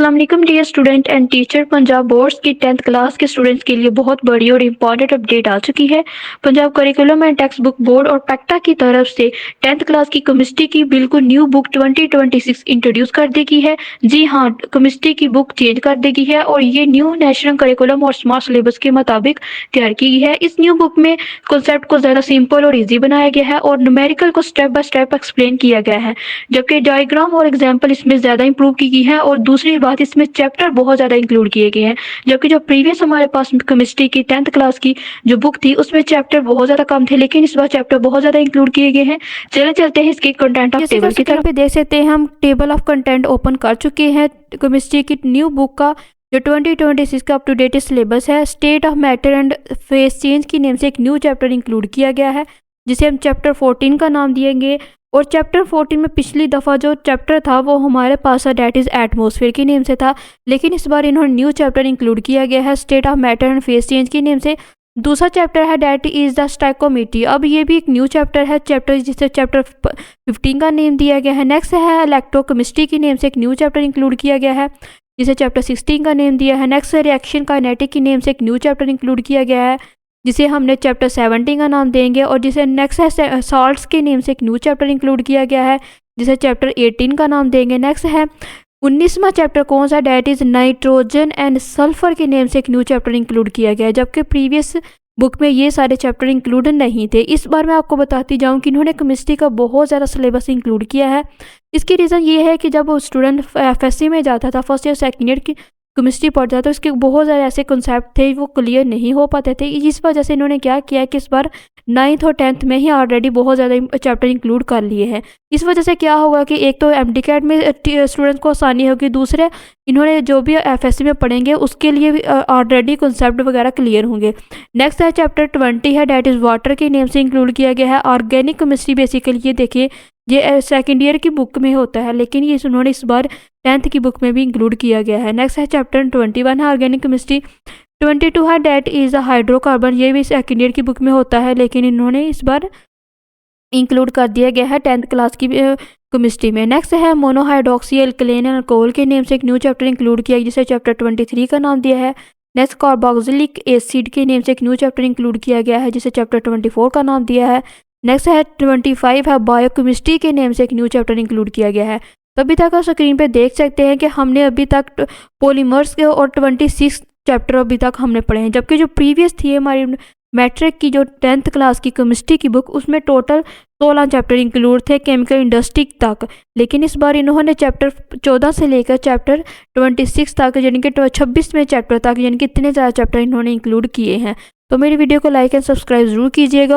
अस्सलाम dear student and teacher. Punjab boards की 10th class के स्टूडेंट्स के लिए बहुत बड़ी और इम्पॉर्टेंट अपडेट आ चुकी है। Punjab curriculum and text book board और पैक्टा की तरफ से 10th क्लास की केमिस्ट्री की बिल्कुल न्यू बुक 2026 इंट्रोड्यूस कर देगी है। जी हाँ, केमिस्ट्री की बुक चेंज कर देगी है और ये न्यू नेशनल करिकुलम और स्मार्ट सिलेबस के मुताबिक तैयार की गई है। इस न्यू बुक में कॉन्सेप्ट को ज़्यादा सिंपल और ईजी बनाया गया है और न्यूमेरिकल को स्टेप बाय स्टेप एक्सप्लेन किया गया है, जबकि डायग्राम और एग्जाम्पल इसमें ज़्यादा इंप्रूव की गई है। और दूसरी बात, इसमें चैप्टर बहुत ज़्यादा इंक्लूड किए गए हैं, जबकि जो प्रीवियस हमारे पास केमिस्ट्री की 10th क्लास की जो बुक थी उसमें चैप्टर बहुत ज़्यादा कम थे, लेकिन इस बार चैप्टर बहुत ज़्यादा इंक्लूड किए गए हैं। चले चलते हैं इसके कंटेंट ऑफ टेबल की तरफ। देख सकते हैं हम टेबल ऑफ कंटेंट ओपन कर चुके हैं। केमिस्ट्री की न्यू बुक का जो 2026 का अप टू डेट सिलेबस है, state of matter and face change की नेम से एक न्यू चैप्टर इंक्लूड किया गया है, जिसे हम चैप्टर 14 का नाम दिएंगे। और चैप्टर 14 में पिछली दफ़ा जो चैप्टर था वो हमारे पास डेट इज़ एटमॉस्फेयर की नेम से था, लेकिन इस बार इन्होंने न्यू चैप्टर इंक्लूड किया गया है state of matter and face change की नेम से। दूसरा चैप्टर है डेट इज़ द स्टाइकोमेट्री। अब ये भी एक न्यू चैप्टर है, जिसे चैप्टर 15 का नेम दिया गया है। नेक्स्ट है इलेक्ट्रोकेमिस्ट्री की नेम से एक न्यू चैप्टर इंक्लूड किया गया है, जिसे चैप्टर 16 का नेम दिया है। नेक्स्ट है रिएक्शन काइनेटिक की नेम से एक न्यू चैप्टर इंक्लूड किया गया है, जिसे हमने चैप्टर 17 का नाम देंगे। और जिसे नेक्स्ट है सॉल्ट्स के नेम से एक न्यू चैप्टर इंक्लूड किया गया है, जिसे चैप्टर 18 का नाम देंगे। नेक्स्ट है 19वां चैप्टर कौन सा, that is nitrogen and sulphur के नेम से एक न्यू चैप्टर इंक्लूड किया गया है, जबकि प्रीवियस बुक में ये सारे चैप्टर इंक्लूड नहीं थे। इस बार मैं आपको बताती जाऊँ कि इन्होंने केमिस्ट्री का बहुत ज़्यादा सिलेबस इंक्लूड किया है। इसकी रीज़न ये है कि जब स्टूडेंट एफएससी में जाता था, फर्स्ट ईयर सेकेंड ईयर की केमिस्ट्री पढ़ता था, तो उसके बहुत सारे ऐसे कॉन्सेप्ट थे वो क्लियर नहीं हो पाते थे। इस वजह से इन्होंने क्या किया कि इस बार 9th और 10th में ही ऑलरेडी बहुत ज़्यादा चैप्टर इंक्लूड कर लिए हैं। इस वजह से क्या होगा कि एक तो एमडीकैट में स्टूडेंट्स को आसानी होगी, दूसरे इन्होंने जो भी एफएससी में पढ़ेंगे उसके लिए भी ऑलरेडी कॉन्सेप्ट वगैरह क्लियर होंगे। नेक्स्ट है चैप्टर 20 है, डेट इज़ वाटर के नेम से इंक्लूड किया गया है। ऑर्गेनिक केमिस्ट्री बेसिकली ये देखिए ये सेकेंड ईयर की बुक में होता है, लेकिन ये उन्होंने इस बार 10th की बुक में भी इंक्लूड किया गया है। नेक्स्ट है चैप्टर 21 है ऑर्गेनिक केमिस्ट्री। 22 है डेट इज़ अ हाइड्रोकार्बन, ये भी सेकेंड ईयर की बुक में होता है, लेकिन इन्होंने इस बार इंक्लूड कर दिया गया है 10th क्लास की केमिस्ट्री में। नेक्स्ट है मोनोहाइड्रोक्सी एल्केन अल्कोहल के नेम से एक न्यू चैप्टर इंक्लूड किया, जिसे चैप्टर 23 का नाम दिया है। नेक्स्ट कार्बोक्सिलिक एसिड के नेम से एक न्यू चैप्टर इंक्लूड किया गया है, जिसे चैप्टर 24 का नाम दिया है। नेक्स्ट है 25 है बायोकेमिस्ट्री के नेम से एक न्यू चैप्टर इंक्लूड किया गया है। तो अभी तक आप स्क्रीन पे देख सकते हैं कि हमने अभी तक पॉलीमर्स के और 26 चैप्टर अभी तक हमने पढ़े हैं, जबकि जो प्रीवियस थी हमारी मैट्रिक की जो 10th क्लास की केमिस्ट्री की बुक, उसमें टोटल 16 चैप्टर इंक्लूड थे केमिकल इंडस्ट्री तक। लेकिन इस बार इन्होंने चैप्टर 14 से लेकर चैप्टर 26 तक, यानी कि 26वें चैप्टर तक, यानी कि इतने ज़्यादा चैप्टर इन्होंने इंक्लूड किए हैं। तो मेरी वीडियो को लाइक एंड सब्सक्राइब ज़रूर कीजिएगा।